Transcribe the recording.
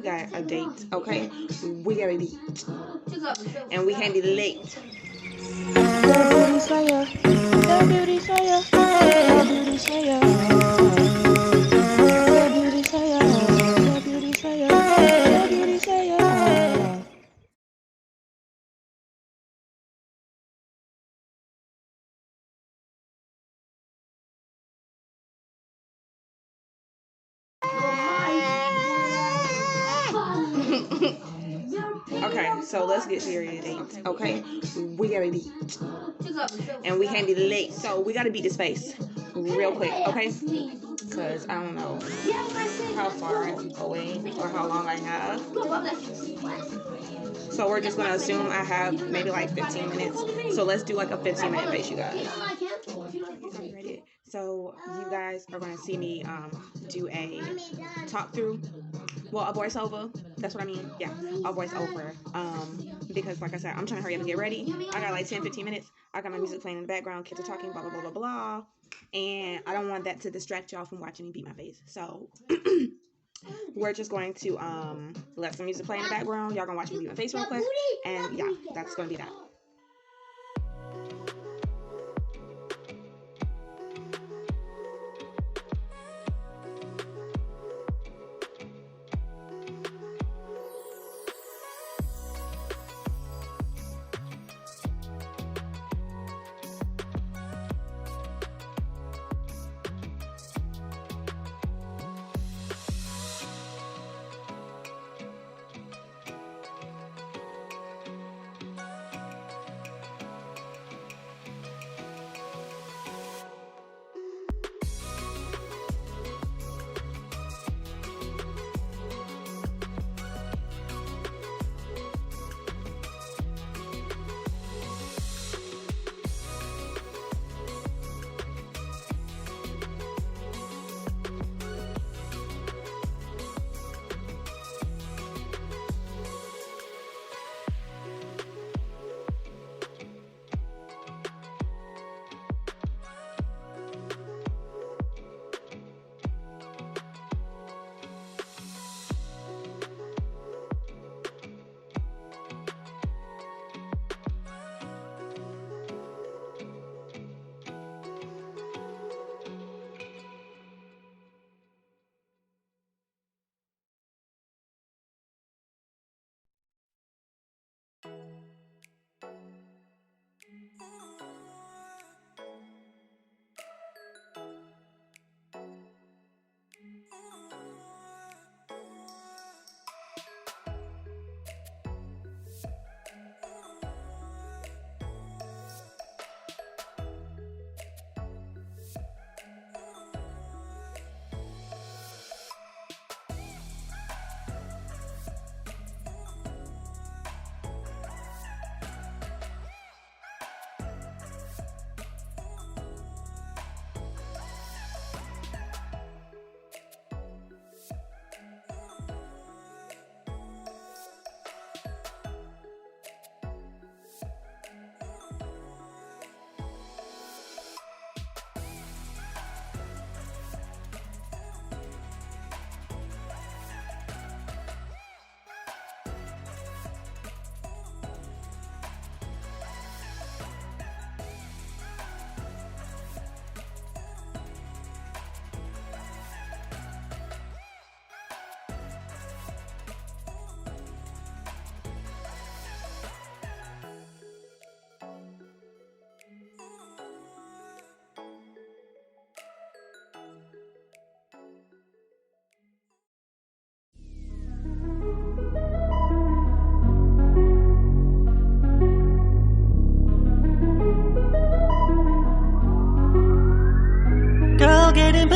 We got a date, okay? We got a date. And we can't be late. The beauty slayer, the beauty slayer, the beauty slayer, the beauty slayer, the beauty slayer, the beauty slayer. Okay, so let's get serious dates, okay? We gotta be, and we can't be late, so we gotta beat this face real quick, okay? Because I don't know how far I'm going or how long I have. So we're just gonna assume I have maybe like 15 minutes. So let's do like a 15-minute face, you guys. Ready? So you guys are gonna see me do a talk through. Well, a voiceover. That's what I mean. Yeah, a voiceover. Because like I said, I'm trying to hurry up and get ready. I got like 10-15 minutes. I got my music playing in the background. Kids are talking, blah, blah, blah, blah, blah. And I don't want that to distract y'all from watching me beat my face. So we're just going to let some music play in the background. Y'all gonna watch me beat my face real quick. And yeah, that's gonna be that. Getting